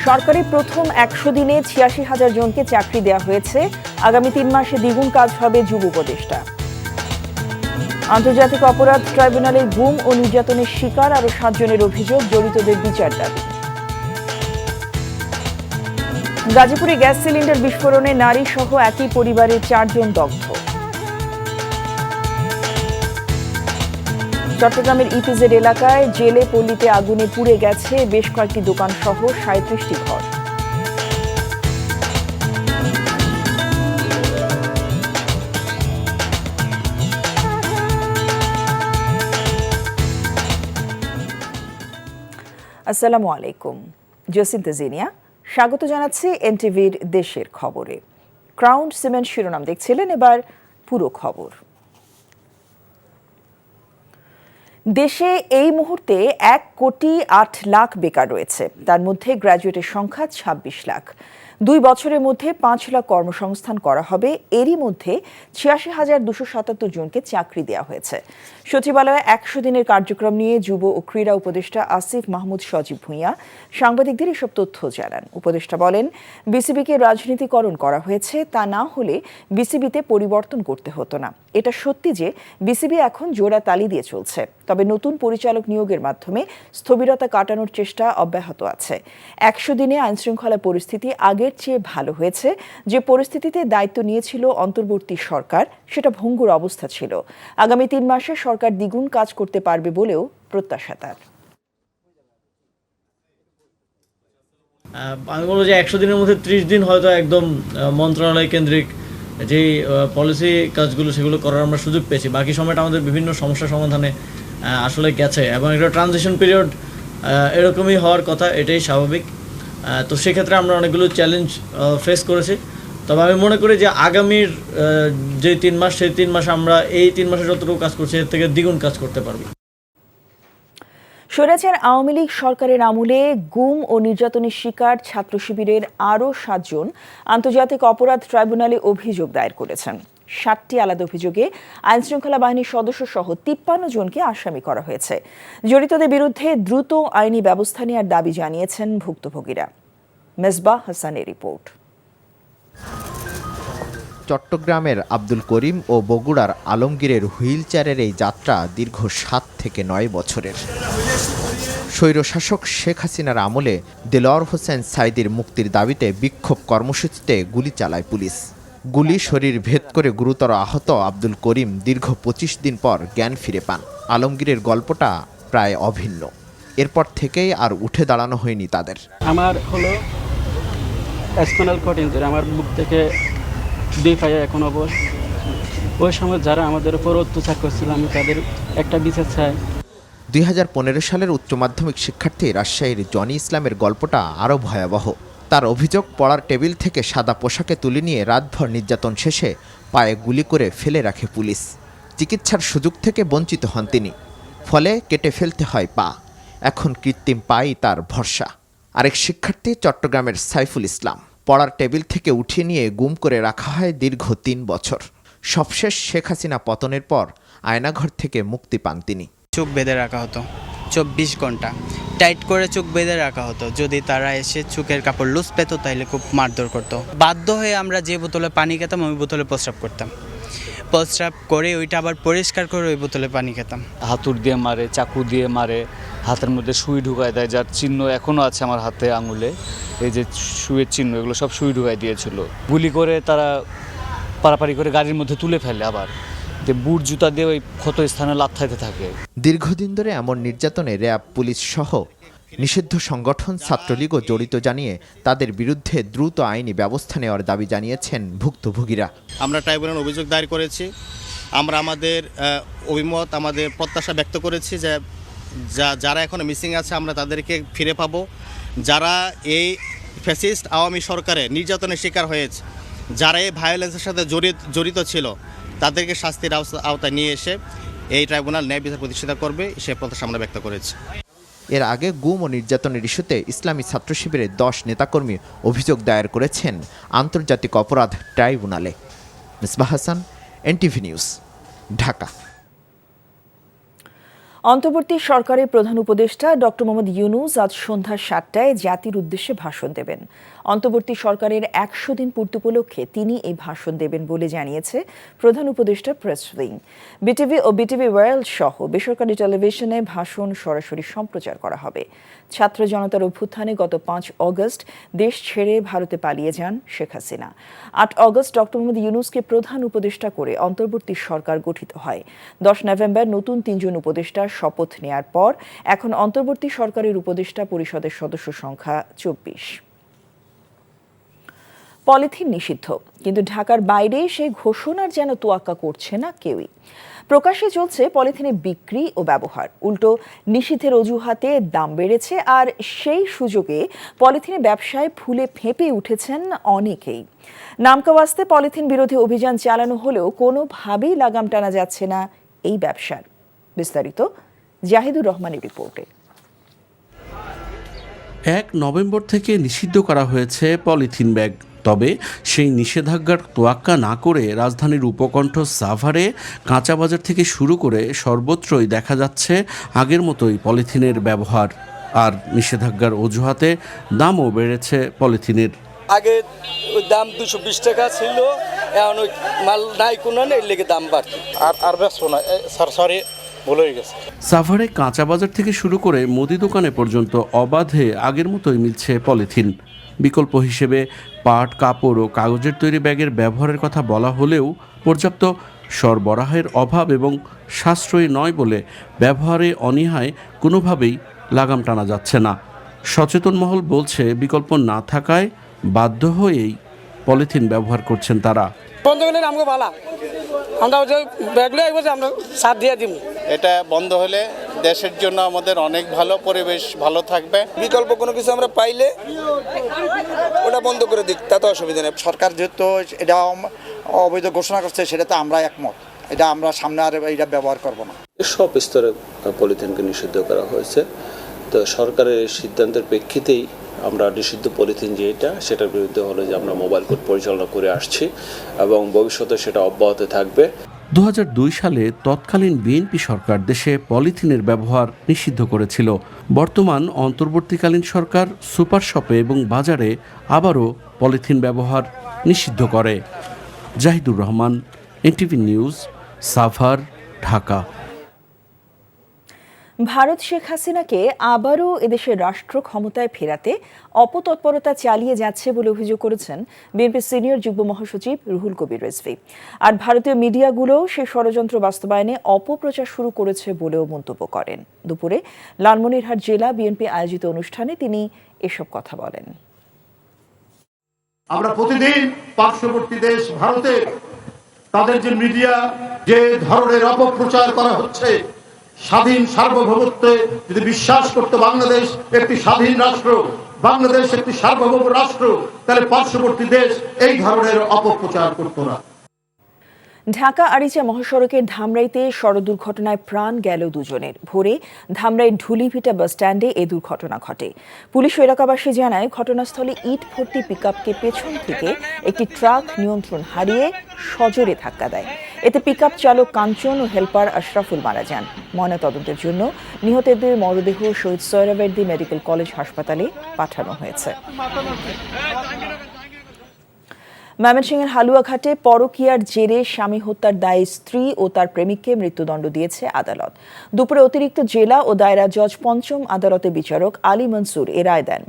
সরকারি প্রথম ১০০ দিনে ৮৬,০০০ জনকে চাকরি দেওয়া হয়েছে। আগামী ৩ মাসে দ্বিগুণ কাজ হবে যুব উপদেষ্টা। আন্তর্জাতিক অপরাধ ট্রাইব্যুনালে গুম ও নির্যাতনের শিকার আরও ৭ জনের অভিযোগ, জড়িতদের বিচার দাবি। গাজীপুরে গ্যাস সিলিন্ডার বিস্ফোরণে নারী সহ একই পরিবারের ৪ জন দগ্ধ। চট্টগ্রামের ইপিজেড এলাকায় জেলে পল্লীতে আগুনে পুড়ে গেছে বেশ কয়েকটি দোকান সহ ৩৭টি ঘর। আসসালামু আলাইকুম, জসিন্তা জিনিয়া স্বাগত জানাচ্ছি এনটিভির দেশের খবরে। ক্রাউন সিমেন্ট শিরোনাম দেখছিলেন, এবার পুরো খবর। দেশে এই মুহূর্তে ১,৮,০০,০০০ বেকার রয়েছে, তার মধ্যে গ্র্যাজুয়েটের সংখ্যা ২৬ লাখ। ২ বছরের মধ্যে ৫ লাখ কর্মসংস্থান করা হবে। এরই মধ্যে ৮৬,২৭৭ জনকে চাকরি দেওয়া হয়েছে। সচিবালয়ে ১০০ দিনের কার্যক্রম নিয়ে যুব ও ক্রীড়া উপদেষ্টা আসিফ মাহমুদ সজীব ভূঁইয়া সাংবাদিকদের এসব তথ্য জানান। উপদেষ্টা বলেন, বিসিবিকে রাজনীতিকরণ করা হয়েছে, তা না হলে বিসিবিতে পরিবর্তন করতে হতো না। এটা সত্যি যে বিসিবি এখন জোড়া তালি দিয়ে চলছে, তবে নতুন পরিচালক নিয়োগের মাধ্যমে স্থবিরতা কাটানোর চেষ্টা অব্যাহত আছে। ১০০ দিনে আইনশৃঙ্খলা পরিস্থিতি আগের চেয়ে ভালো হয়েছে। যে পরিস্থিতিতে দায়িত্ব নিয়েছিল অন্তর্বর্তী সরকার, সেটা ভঙ্গুর অবস্থা ছিল। আগামী ৩ মাসে সরকার দ্বিগুণ কাজ করতে পারবে বলেও প্রত্যাশা তার। আমি বলবো যে ১০০ দিনের মধ্যে ৩০ দিন হয়তো একদম মন্ত্রণালয় কেন্দ্রিক যেই পলিসি কাজগুলো সেগুলো করার আমরা সুযোগ পেয়েছি। বাকি সময়টা আমাদের বিভিন্ন সমস্যা সমাধানে আসলে গেছে, এবং একটা ট্রানজিশন পিরিয়ড এরকমই হওয়ার কথা, এটাই স্বাভাবিক। তো সেক্ষেত্রে আমরা অনেকগুলো চ্যালেঞ্জ ফেস করেছি। তবে আমি মনে করি যে আগামীর যে ৩ মাস, সেই ৩ মাসে আমরা এই ৩ মাসে যতটুকু কাজ করছি এর থেকে দ্বিগুণ কাজ করতে পারবো। স্বৈরাচার আওয়ামী লীগ সরকারের আমলে গুম ও নির্যাতনের শিকার ছাত্র শিবিরের আরও ৭ জন আন্তর্জাতিক অপরাধ ট্রাইব্যুনালে অভিযোগ দায়ের করেছেন। ৭টি আলাদা অভিযোগে আইনশৃঙ্খলা বাহিনীর সদস্য সহ ৫৩ জনকে আসামি করা হয়েছে। জড়িতদের বিরুদ্ধে দ্রুত আইনি ব্যবস্থা নেওয়ার দাবি জানিয়েছেন ভুক্তভোগীরা। মেজবাহ হাসানের রিপোর্ট। চট্টগ্রামের আব্দুল করিম ও বগুড়ার আলমগীরের হুইল চেয়ারের এই যাত্রা দীর্ঘ ৭ থেকে ৯ বছরের। স্বৈরশাসক শেখ হাসিনার আমলে দেলোয়ার হোসেন সাঈদীর মুক্তির দাবিতে বিক্ষোভ কর্মসূচিতে গুলি চালায় পুলিশ। গুলি শরীর ভেদ করে গুরুতর আহত আব্দুল করিম দীর্ঘ ২৫ দিন পর জ্ঞান ফিরে পান। আলমগীরের গল্পটা প্রায় অভিন্ন। এরপর থেকেই আর উঠে দাঁড়ানো হয়নি তাদের। আমার হলো স্পাইনাল কর্ড ইনজুরি, আমার বুক থেকে 2 পায়ে এখন অবশ। ওই সময় যারা আমাদের উপর অত্যাচার করছিল, আমি তাদের একটা বিচার চাই। ২০১৫ সালের উচ্চ মাধ্যমিক শিক্ষার্থী রাজশাহীর জনি ইসলামের গল্পটা আরও ভয়াবহ। তার অভিযোগ, পড়ার টেবিল থেকে সাদা পোশাকে তুলে নিয়ে রাতভর নির্যাতন শেষে পায়ে গুলি করে ফেলে রাখে পুলিশ। চিকিৎসার সুযোগ থেকে বঞ্চিত হন তিনি, ফলে কেটে ফেলতে হয় পা। এখন কৃত্রিম পাই তার ভরসা। আরেক শিক্ষার্থী চট্টগ্রামের সাইফুল ইসলাম, পড়ার টেবিল থেকে উঠিয়ে নিয়ে গুম করে রাখা হয় দীর্ঘ ৩ বছর। সবশেষ শেখ হাসিনা পতনের পর আয়নাঘর থেকে মুক্তি পান তিনি। চোখ বেঁধে রাখা হতো ২৪ ঘন্টা, টাইট করে চোখ বেঁধে রাখা হতো। যদি তারা এসে চোখের কাপড় লুজ পেত তাহলে খুব মারধর করতো। বাধ্য হয়ে আমরা যে বোতলে পানি খেতাম ওই বোতলে প্রস্রাব করতাম। প্রস্রাব করে ওইটা আবার পরিষ্কার করে ওই বোতলে পানি খেতাম। হাতুড় দিয়ে মারে, চাকু দিয়ে মারে, হাতের মধ্যে সুই ঢুকায় দেয়, যার চিহ্ন এখনও আছে আমার হাতে আঙুলে। এই যে সুইয়ের চিহ্ন, এগুলো সব সুই ঢুকায় দিয়েছিল। গুলি করে তারা পারাপারি করে গাড়ির মধ্যে তুলে ফেলে, আবার বুট জুতা দিয়ে ওই ক্ষত স্থানে লাথাইতে থাকে। দীর্ঘদিন ধরে এমন নির্যাতনে র্যাব, পুলিশ সহ নিষিদ্ধ সংগঠন ছাত্রলীগও জড়িত জানিয়ে তাদের বিরুদ্ধে দ্রুত আইনি ব্যবস্থা নেওয়ার দাবি জানিয়েছেন ভুক্তভোগীরা। আমরা ট্রাইব্যুনালে অভিযোগ দায়ের করেছি। আমরা আমাদের অভিমত, আমাদের প্রত্যাশা ব্যক্ত করেছি যে যারা এখন মিসিং আছে আমরা তাদেরকে ফিরে পাবো। যারা এই ফ্যাসিস্ট আওয়ামী সরকারের নির্যাতনের শিকার হয়েছে, যারা এই ভায়োলেন্সের সাথে জড়িত ছিল, তাদেরকে শাস্তির আওতায় নিয়ে এসে এই ট্রাইব্যুনাল ন্যায় বিচার প্রতিষ্ঠিত করবে, সে প্রত্যাশা আমরা ব্যক্ত করেছি। এর আগে গুম ও নির্যাতনের ইস্যুতে ইসলামী ছাত্র শিবিরের ১০ নেতাকর্মী অভিযোগ দায়ের করেছেন আন্তর্জাতিক অপরাধ ট্রাইব্যুনালে। Mezbah Hasan, NTV news, Dhaka. অন্তর্বর্তী সরকারের প্রধান উপদেষ্টা ডক্টর মোহাম্মদ ইউনূস আজ সন্ধ্যা 7টায় জাতির উদ্দেশ্যে ভাষণ দেবেন। অন্তর্বর্তী সরকারের 100 দিন পূর্তি উপলক্ষে তিনি এই ভাষণ দেবেন বলে জানিয়েছে প্রধান উপদেষ্টা প্রেস উইং। বিটিভি ও বিটিভি ওয়ার্ল্ড সহ বেসরকারি টেলিভিশনে ভাষণ সরাসরি সম্প্রচার করা হবে। ছাত্র জনতার অভ্যুত্থানে গত 5 অগস্ট দেশ ছেড়ে ভারতে পালিয়ে যান শেখ হাসিনা। 8 অগস্ট ডক্টর মোহাম্মদ ইউনূসকে প্রধান উপদেষ্টা করে অন্তর্বর্তী সরকার গঠিত হয়। 10 নভেম্বর নতুন 3 জন উপদেষ্টা শপথ নেয়ার পর এখন অন্তর্বর্তী সরকারের উপদেষ্টা পরিষদের সদস্য সংখ্যা 24। পলিথিন নিষিদ্ধ, কিন্তু ঢাকার বাইরে সেই ঘোষণার যেন তোয়াক্কা করছে না কেউই। প্রকাশ্যে চলছে পলিথিনের বিক্রি ও ব্যবহার, উল্টো নিষিদ্ধের অজুহাতে দাম বেড়েছে, আর সেই সুযোগে পলিথিনের ব্যবসায় ফুলে ফেঁপে উঠেছেন অনেকেই। নামকাওয়াস্তে পলিথিন বিরোধী অভিযান চালানো হলেও কোনোভাবেই লাগাম টানা যাচ্ছে না এই ব্যবসার। বিস্তারিত জাহিদুর রহমানের রিপোর্টে। 1 নভেম্বর থেকে নিষিদ্ধ করা হয়েছে পলিথিন ব্যাগ। তবে সেই নিষেধাজ্ঞার তোয়াক্কা না করে রাজধানীর উপকণ্ঠ সাভারে কাঁচা বাজার থেকে শুরু করে সর্বত্রই দেখা যাচ্ছে আগের মতোই পলিথিনের ব্যবহার, আর নিষেধাজ্ঞার অজুহাতে দামও বেড়েছে পলিথিনের। আগে ওই দাম 220 টাকা ছিল, এখন ওই মাল নাই কোনো নেই, লেগে দাম বাড়ছে। আর ব্যস্ত না সরি ভুল হয়ে গেছে। সাভারে কাঁচা বাজার থেকে শুরু করে মুদি দোকানে পর্যন্ত অবাধে আগের মতোই মিলছে পলিথিন। বিকল্প হিসেবে পাট, কাপড় ও কাগজের তৈরি ব্যাগের ব্যবহারের কথা বলা হলেও পর্যাপ্ত সরবরাহের অভাব এবং সাশ্রয়ী নয় বলে ব্যবহারে অনীহায় কোনোভাবেই লাগাম টানা যাচ্ছে না। সচেতন মহল বলছে বিকল্প না থাকায় বাধ্য হয়েই পলিথিন ব্যবহার করছেন তারা। বন্ধ করলে আমাকে ভালো, আমরা ব্যাগগুলো আমরা সাথ দিয়ে দিব। এটা বন্ধ হলে দেশের জন্য আমাদের অনেক ভালো, পরিবেশ ভালো থাকবে। বিকল্প কোনো কিছু আমরা পাইলে ওটা বন্ধ করে দিক, তাতে অসুবিধা নেই। সরকার যেহেতু এটা অবৈধ ঘোষণা করছে, সেটা তো আমরা একমত। এটা আমরা সামনে আর এটা ব্যবহার করব না। সব স্তরে পলিথিনকে নিষিদ্ধ করা হয়েছে। তো সরকারের সিদ্ধান্তের প্রেক্ষিতেই আমরা নিষিদ্ধ পলিথিন যেটা, সেটার বিরুদ্ধে হলো যে আমরা মোবাইল কোর্ট পরিচালনা করে আসছি এবং ভবিষ্যতে সেটা অব্যাহত থাকবে। 2002 সালে তৎকালীন বিএনপি সরকার দেশে পলিথিনের ব্যবহার নিষিদ্ধ করেছিল। বর্তমান অন্তর্বর্তীকালীন সরকার সুপার শপে এবং বাজারে আবারও পলিথিন ব্যবহার নিষিদ্ধ করে। Zahidur Rahman, NTV news, Savar, Dhaka. ভারত শেখ হাসিনাকে আবারও এদেশের রাষ্ট্র ক্ষমতায় ফেরাতে অপতৎপরতা চালিয়ে যাচ্ছে বলে অভিযোগ করেছেন বিএনপির সিনিয়র যুগ্ম মহাসচিব রুহুল কবির রিজভী। আর ভারতীয় মিডিয়াগুলোও সেই ষড়যন্ত্র বাস্তবায়নে অপপ্রচার শুরু করেছে বলেও মন্তব্য করেন। দুপুরে লালমনিরহাট জেলা বিএনপি আয়োজিত অনুষ্ঠানে তিনি এসব কথা বলেন। আমরা প্রতিদিন পার্শ্ববর্তী দেশ ভারতে তাদের যে মিডিয়া যে ধরনের অপপ্রচার করা হচ্ছে, স্বাধীন সার্বভৌমত্বে যদি বিশ্বাস করতে বাংলাদেশ একটি স্বাধীন রাষ্ট্র, বাংলাদেশ একটি সার্বভৌম রাষ্ট্র, তাহলে পার্শ্ববর্তী দেশ এই ধরনের অপপ্রচার করতো না। ঢাকা আরিচা মহাসড়কের ধামরাইতে সড়ক দুর্ঘটনায় প্রাণ গেল 2 জনের। ভোরে ধামরাই ঢুলিভিটা বাস স্ট্যান্ডে এই দুর্ঘটনা ঘটে। পুলিশ ও এলাকাবাসী জানায় ঘটনাস্থলে ইট ভর্তি পিকআপকে পেছন থেকে একটি ট্রাক নিয়ন্ত্রণ হারিয়ে সজোরে ধাক্কা দেয়। এতে পিকআপ চালক কাঞ্চন ও হেলপার আশরাফুল মারা যান। ময়নাতদন্তের জন্য নিহতদের মরদেহ শহীদ সোহরাওয়ার্দী মেডিকেল কলেজ হাসপাতালে পাঠানো হয়েছে। ময়মনসিংহের হালুয়াঘাটে পরকীয়ার জেরে স্বামী হত্যার দায়ে স্ত্রী ও তার প্রেমিককে মৃত্যুদণ্ড দিয়েছে আদালত। দুপুরে অতিরিক্ত জেলা ও দায়রা জজ 5ম আদালতের বিচারক আলী মনসুর এ রায় দেন।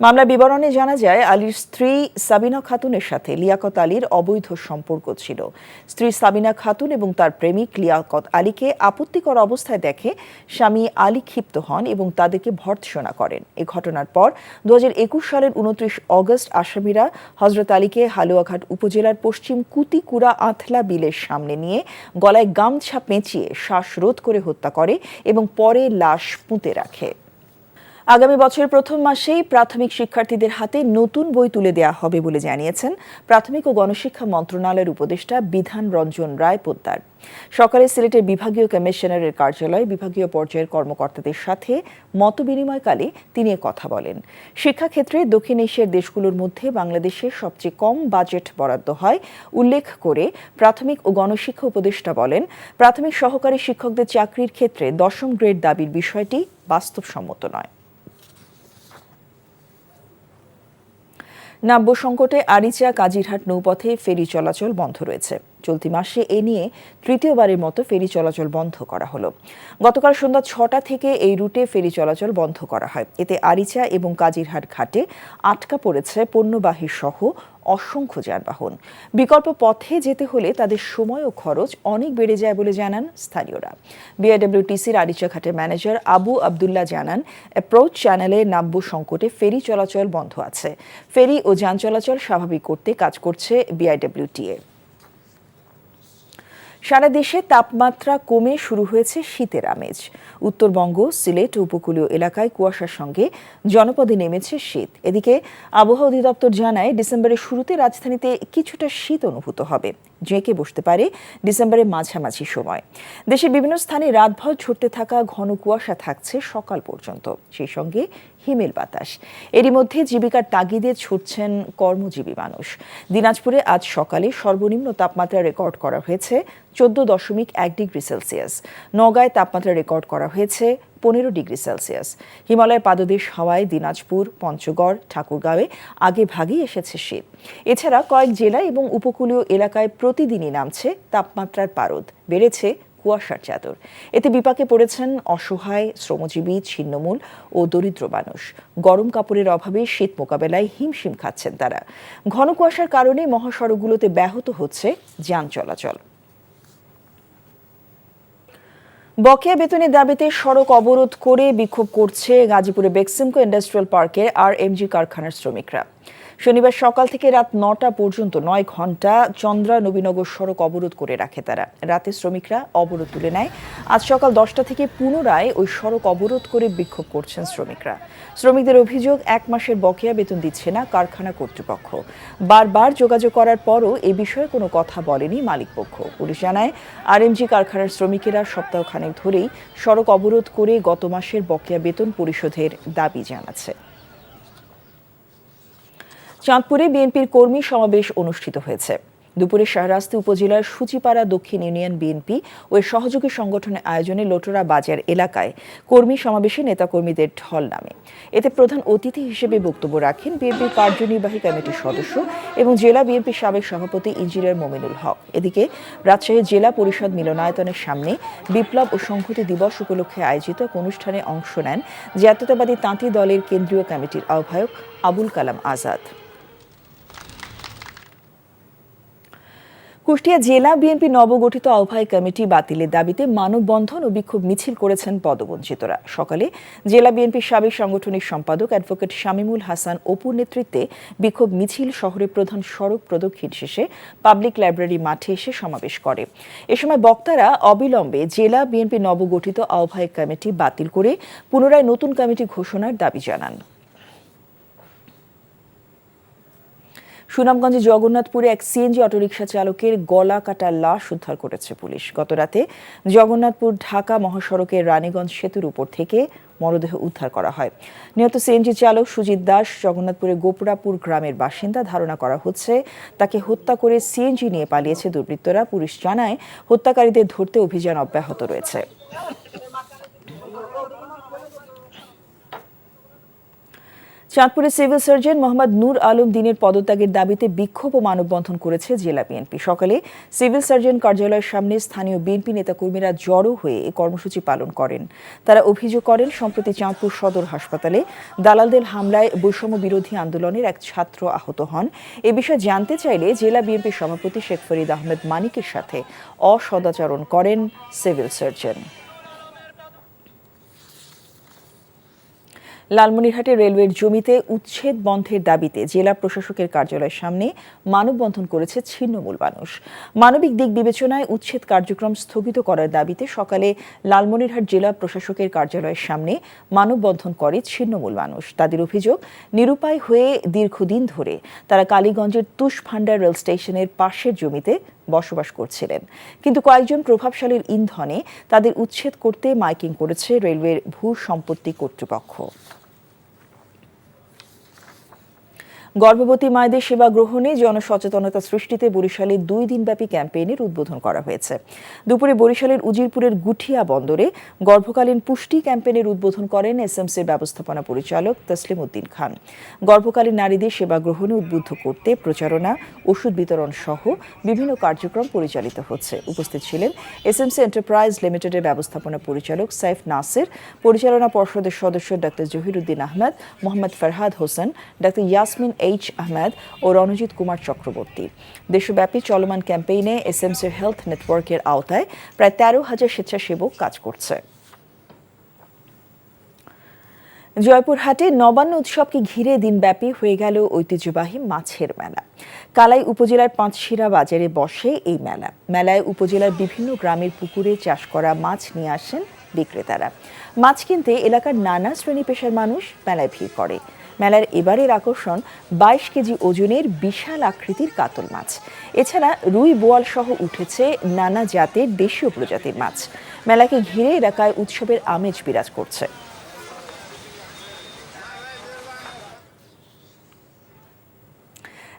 মামলার বিবরণে জানা যায়, আলীর স্ত্রী সাবিনা খাতুনের সাথে লিয়াকত আলীর অবৈধ সম্পর্ক ছিল। স্ত্রী সাবিনা খাতুন এবং তার প্রেমিক লিয়াকত আলীকে আপত্তিকর অবস্থায় দেখে স্বামী আলী ক্ষিপ্ত হন এবং তাদেরকে ভর্ৎসনা করেন। এ ঘটনার পর 2021 সালের 29 অগস্ট আসামিরা হযরত আলীকে হালুয়াঘাট উপজেলার পশ্চিম কুতিকুড়া আথলা বিলের সামনে নিয়ে গলায় গামছা পেঁচিয়ে শ্বাসরোধ করে হত্যা করে এবং পরে লাশ পুঁতে রাখে। আগামী বছরের প্রথম মাসেই প্রাথমিক শিক্ষার্থীদের হাতে নতুন বই তুলে দেওয়া হবে বলে জানিয়েছেন প্রাথমিক ও গণশিক্ষা মন্ত্রণালয়ের উপদেষ্টা বিধান রঞ্জন রায় পোদ্দার। সকালে সিলেটের বিভাগীয় কমিশনারের কার্যালয়ে বিভাগীয় পর্যায়ের কর্মকর্তাদের সাথে মতবিনিময়কালে তিনি কথা বলেন। শিক্ষাক্ষেত্রে দক্ষিণ এশিয়ার দেশগুলোর মধ্যে বাংলাদেশের সবচেয়ে কম বাজেট বরাদ্দ হয় উল্লেখ করে প্রাথমিক ও গণশিক্ষা উপদেষ্টা বলেন, প্রাথমিক সহকারী শিক্ষকদের চাকরির ক্ষেত্রে 10ম গ্রেড দাবির বিষয়টি বাস্তবসম্মত নয়। নাব্য সংকটে আরিচা কাজিরহাট নৌপথে ফেরি চলাচল বন্ধ রয়েছে। চলতি মাসে এ নিয়ে তৃতীয়বারের মতো ফেরি চলাচল বন্ধ করা হলো। গতকাল সন্ধ্যা 6টা থেকে এই রুটে ফেরি চলাচল বন্ধ করা হয়। এতে আরিচা এবং কাজিরহাট ঘাটে আটকা পড়েছে পণ্যবাহী সহ অসংখ্য যানবাহন। বিকল্প পথে যেতে হলে তাদের সময় ও খরচ অনেক বেড়ে যায় বলে জানান স্থানীয়রা। বিআইডব্লিউটিসির আরিচা ঘাটের ম্যানেজার আবু আবদুল্লাহ জানান, অ্যাপ্রোচ চ্যানেলে নাব্য সংকটে ফেরি চলাচল বন্ধ আছে। ফেরি ও যান চলাচল স্বাভাবিক করতে কাজ করছে বিআইডব্লিউটিএ। সারা দেশে তাপমাত্রা কমে শুরু হয়েছে শীতের আমেজ। উত্তরবঙ্গ, সিলেট ও উপকূলীয় এলাকায় কুয়াশার সঙ্গে জনপদে নেমেছে শীত। এদিকে আবহাওয়া অধিদপ্তর জানায়, ডিসেম্বরের শুরুতে রাজধানীতে কিছুটা শীত অনুভূত হবে, জেঁকে বসতে পারে ডিসেম্বরের মাঝামাঝি সময়। দেশের বিভিন্ন স্থানে রাতভর ঝরতে থাকা ঘন কুয়াশা থাকছে সকাল পর্যন্ত, সেই সঙ্গে হিমেল বাতাস। এরই মধ্যে জীবিকার তাগিদে ছুটছেন কর্মজীবী মানুষ। দিনাজপুরে আজ সকালে সর্বনিম্ন তাপমাত্রা রেকর্ড করা হয়েছে 14.1 ডিগ্রি সেলসিয়াস। নওগাঁয় তাপমাত্রা রেকর্ড করা হয়েছে 15 ডিগ্রি সেলসিয়াস। হিমালয়ের পাদদেশ হওয়ায় দিনাজপুর, পঞ্চগড়, ঠাকুরগাঁওয়ে আগে ভাগেই এসেছে শীত। এছাড়া কয়েক জেলা এবং উপকূলীয় এলাকায় প্রতিদিনই নামছে তাপমাত্রার পারদ, বেড়েছে কুয়াশার চাদর। এতে বিপাকে পড়েছেন অসহায়, শ্রমজীবী, ছিন্নমূল ও দরিদ্র মানুষ। গরম কাপড়ের অভাবে শীত মোকাবেলায় হিমশিম খাচ্ছেন তারা। ঘন কুয়াশার কারণে মহাসড়কগুলোতে ব্যাহত হচ্ছে যান চলাচল। বকেয়া বেতনের দাবিতে সড়ক অবরোধ করে বিক্ষোভ করছে গাজীপুরে বেক্সিমকো ইন্ডাস্ট্রিয়াল পার্কের RMG কারখানার শ্রমিকরা। শনিবার সকাল থেকে রাত 9টা পর্যন্ত 9 ঘন্টা চন্দ্রা নবীনগর সড়ক অবরোধ করে রাখে তারা। রাতে শ্রমিকরা অবরোধ তুলে নেয়। আজ সকাল 10টা থেকে পুনরায় ওই সড়ক অবরোধ করে বিক্ষোভ করছেন শ্রমিকরা। শ্রমিকদের অভিযোগ, 1 মাসের বকেয়া বেতন দিচ্ছে না কারখানা কর্তৃপক্ষ। বারবার যোগাযোগ করার পরও এ বিষয়ে কোনো কথা বলেনি মালিকপক্ষ। পুলিশ জানায়, RMG কারখানার শ্রমিকেরা সপ্তাহখানেক ধরেই সড়ক অবরোধ করে গত মাসের বকেয়া বেতন পরিশোধের দাবি জানাচ্ছে। চাঁদপুরে বিএনপির কর্মী সমাবেশ অনুষ্ঠিত হয়েছে। দুপুরে শাহরাস্তি উপজেলার সূচিপাড়া দক্ষিণ ইউনিয়ন বিএনপি ও এর সহযোগী সংগঠনের আয়োজনে লোটরা বাজার এলাকায় কর্মী সমাবেশে নেতাকর্মীদের ঢল নামে। এতে প্রধান অতিথি হিসেবে বক্তব্য রাখেন বিএনপির কার্যনির্বাহী কমিটির সদস্য এবং জেলা বিএনপির সাবেক সভাপতি ইঞ্জিনিয়ার মমিনুল হক। এদিকে রাজশাহী জেলা পরিষদ মিলনায়তনের সামনে বিপ্লব ও সংহতি দিবস উপলক্ষে আয়োজিত এক অনুষ্ঠানে অংশ নেন জাতীয়তাবাদী তাঁতি দলের কেন্দ্রীয় কমিটির আহ্বায়ক আবুল কালাম আজাদ। কুষ্টিয়া জেলা বিএনপি নবগঠিত আহ্বায়ক কমিটি বাতিলের দাবিতে মানববন্ধন ও বিক্ষোভ মিছিল করেছেন পদবঞ্চিতরা। সকালে জেলা বিএনপির সাবেক সাংগঠনিক সম্পাদক অ্যাডভোকেট শামীমুল হাসান অপুর নেতৃত্বে বিক্ষোভ মিছিল শহরের প্রধান সড়ক প্রদক্ষিণ শেষে পাবলিক লাইব্রেরি মাঠে এসে সমাবেশ করে। এ সময় বক্তারা অবিলম্বে জেলা বিএনপি নবগঠিত আহ্বায়ক কমিটি বাতিল করে পুনরায় নতুন কমিটি ঘোষণার দাবি জানান। সুনামগঞ্জে জগন্নাথপুরে এক সিএনজি অটোরিকশা চালকের গলা কাটা লাশ উদ্ধার করেছে পুলিশ। গতরাতে জগন্নাথপুর ঢাকা মহাসড়কের রানীগঞ্জ সেতুর উপর থেকে মরদেহ উদ্ধার করা হয়। নিহত সিএনজি চালক সুজিত দাস জগন্নাথপুরের গোপরাপুর গ্রামের বাসিন্দা। ধারণা করা হচ্ছে তাকে হত্যা করে সিএনজি নিয়ে পালিয়েছে দুর্বৃত্তরা। পুলিশ জানায়, হত্যাকারীদের ধরতে অভিযান অব্যাহত রয়েছে। চাঁদপুরে সিভিল সার্জন মোহাম্মদ নূর আলম দিনের পদত্যাগের দাবিতে বিক্ষোভ ও মানববন্ধন করেছে জেলা বিএনপি। সকালে সিভিল সার্জন কার্যালয়ের সামনে স্থানীয় বিএনপি নেতাকর্মীরা জড়ো হয়ে এই কর্মসূচি পালন করেন। তারা অভিযোগ করেন, সম্প্রতি চাঁদপুর সদর হাসপাতালে দালালদের হামলায় বৈষম্য বিরোধী আন্দোলনের এক ছাত্র আহত হন। এ বিষয়ে জানতে চাইলে জেলা বিএনপি সভাপতি শেখ ফরিদ আহমেদ মানিকের সাথে অসদাচরণ করেন সিভিল সার্জন। লালমনিরহাটে রেলওয়ের জমিতে উচ্ছেদ বন্ধের দাবিতে জেলা প্রশাসকের কার্যালয়ের সামনে মানববন্ধন করেছে ছিন্নমূল মানুষ। মানবিক দিক বিবেচনায় উচ্ছেদ কার্যক্রম স্থগিত করার দাবিতে সকালে লালমনিরহাট জেলা প্রশাসকের কার্যালয়ের সামনে মানববন্ধন করে ছিন্নমূল মানুষ। তাদের অভিযোগ, নিরুপায় হয়ে দীর্ঘদিন ধরে তারা কালীগঞ্জের তুষভান্ডার রেল স্টেশনের পাশের জমিতে বসবাস করছিলেন, কিন্তু কয়েকজন প্রভাবশালীর ইন্ধনে তাদের উচ্ছেদ করতে মাইকিং করেছে রেলওয়ের ভূ সম্পত্তি কর্তৃপক্ষ। গর্ভবতী মায়েদের সেবা গ্রহণে জনসচেতনতা সৃষ্টিতে বরিশালে 2 দিনব্যাপী ক্যাম্পেইনের উদ্বোধন করা হয়েছে। দুপুরে বরিশালের উজিরপুরের গুঠিয়া বন্দরে গর্ভকালীন পুষ্টি ক্যাম্পেইনের উদ্বোধন করেন এসএমসির ব্যবস্থাপনা পরিচালক তসলিম উদ্দিন খান। গর্ভকালীন নারীদের সেবা গ্রহণে উদ্বুদ্ধ করতে প্রচারণা, ওষুধ বিতরণ সহ বিভিন্ন কার্যক্রম পরিচালিত হচ্ছে। উপস্থিত ছিলেন এসএমসি এন্টারপ্রাইজ লিমিটেডের ব্যবস্থাপনা পরিচালক সাইফ নাসির, পরিচালনা পর্ষদের সদস্য doctor Zahiruddin Ahmed, Mohammad Farhad Hossain, doctor Yasmin H Ahmed ও রণজিৎ কুমার চক্রবর্তী। দেশব্যাপী চলমান ক্যাম্পেইনে এসএমসি হেলথ নেটওয়ার্কের আওতায় প্রায় 13,000 স্বেচ্ছাসেবক কাজ করছে। জয়পুরহাটে নবান্ন উৎসবকে ঘিরে দিনব্যাপী হয়ে গেল ঐতিহ্যবাহী মাছের মেলা। কালাই উপজেলার পাঁচশিরা বাজারে বসে এই মেলা। মেলায় উপজেলার বিভিন্ন গ্রামের পুকুরে চাষ করা মাছ নিয়ে আসেন বিক্রেতারা। মাছ কিনতে এলাকার নানা শ্রেণী পেশার মানুষ মেলায় ভিড় করে। মেলার এবারের আকর্ষণ 22 কেজি ওজনের বিশাল আকৃতির কাতল মাছ। এছাড়া রুই, বোয়াল সহ উঠেছে নানা জাতের দেশীয় প্রজাতির মাছ। মেলাকে ঘিরে এলাকায় উৎসবের আমেজ বিরাজ করছে।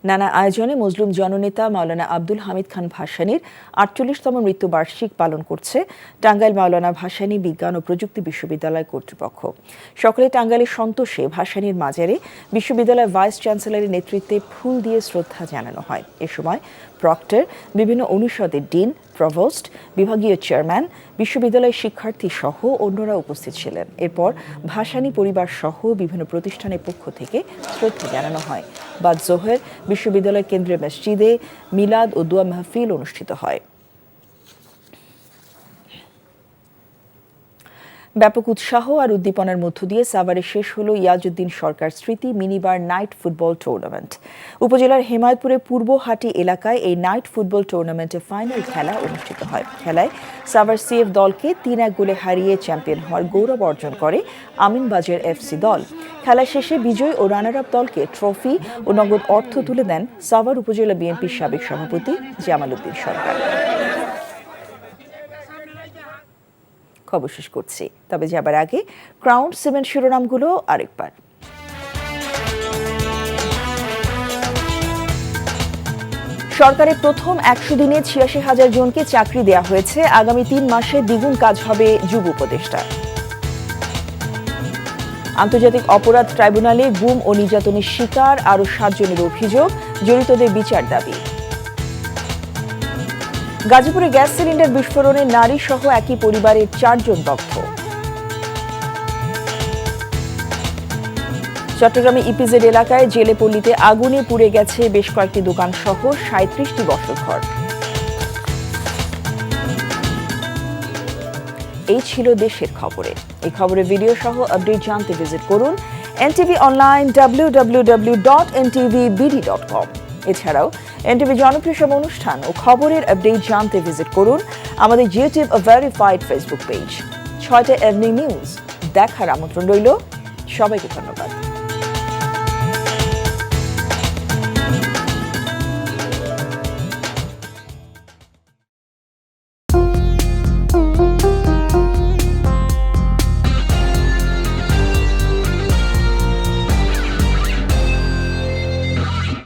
নানা আয়োজনে মজলুম জননেতা মাওলানা আব্দুল হামিদ খান ভাসানীর 48তম মৃত্যুবার্ষিক পালন করছে টাঙ্গাইল মাওলানা ভাসানী বিজ্ঞান ও প্রযুক্তি বিশ্ববিদ্যালয় কর্তৃপক্ষ। সকালে টাঙ্গাইলের সন্তোষে ভাসানীর মাজারে বিশ্ববিদ্যালয়ের ভাইস চ্যান্সেলরের নেতৃত্বে ফুল দিয়ে শ্রদ্ধা জানানো হয়। এ সময় প্রক্টর, বিভিন্ন অনুষদের ডিন, প্রভোস্ট, বিভাগীয় চেয়ারম্যান, বিশ্ববিদ্যালয়ের শিক্ষার্থী সহ অন্যরা উপস্থিত ছিলেন। এরপর ভাসানী পরিবার সহ বিভিন্ন প্রতিষ্ঠানের পক্ষ থেকে শ্রদ্ধা জানানো হয়। বাদ জোহর বিশ্ববিদ্যালয় কেন্দ্রীয় মসজিদে মিলাদ ও দোয়া মাহফিল অনুষ্ঠিত হয়। ব্যাপক উৎসাহ আর উদ্দীপনার মধ্য দিয়ে সাভারে শেষ হলো ইয়াজউদ্দিন সরকার স্মৃতি মিনিবার নাইট ফুটবল টুর্নামেন্ট। উপজেলার হেমায়তপুরে পূর্বহাটি এলাকায় এই নাইট ফুটবল টুর্নামেন্টের ফাইনাল খেলা অনুষ্ঠিত হয়। খেলায় সাভার সিএফ দলকে 3-1 গোলে হারিয়ে চ্যাম্পিয়ন হওয়ার গৌরব অর্জন করে আমিনবাজার এফসি দল। খেলা শেষে বিজয়ী ও রানার আপ দলকে ট্রফি ও নগদ অর্থ তুলে দেন সাভার উপজেলা বিএনপির সাবেক সভাপতি জামাল উদ্দিন সরকার। খবর শেষ করছি, তবে যাবার আগে ক্রাউন সিমেন্ট শিরোনামগুলো আরেকবার। সরকারের প্রথম 100 দিনে 86,000 জনকে চাকরি দেয়া হয়েছে। আগামী 3 মাসে দ্বিগুণ কাজ হবে যুব উপদেষ্টা। আন্তর্জাতিক অপরাধ ট্রাইব্যুনালে গুম ও নির্যাতনের শিকার আরও 7 জনের অভিযোগ, জড়িতদের বিচার দাবি। গাজীপুরে গ্যাস সিলিন্ডার বিস্ফোরণে নারী সহ একই পরিবারের 4 জন দগ্ধ। চট্টগ্রামে ইপিজেড এলাকায় জেলেপল্লীতে আগুনে পুড়ে গেছে বেশ কয়েকটি দোকান সহ 37টি বসতঘর। এই ছিল দেশের খবরে। এই খবরের ভিডিও সহ আপডেট জানতে ভিজিট করুন এনটিভি অনলাইন www.ntvbd.com। এছাড়াও এনটিভি জনপ্রিয় সব অনুষ্ঠান ও খবরের আপডেট জানতে ভিজিট করুন আমাদের ইউটিউব ভেরিফাইড ফেসবুক পেজ। 6টা ইভিনিং নিউজ দেখার আমন্ত্রণ রইল। সবাইকে ধন্যবাদ।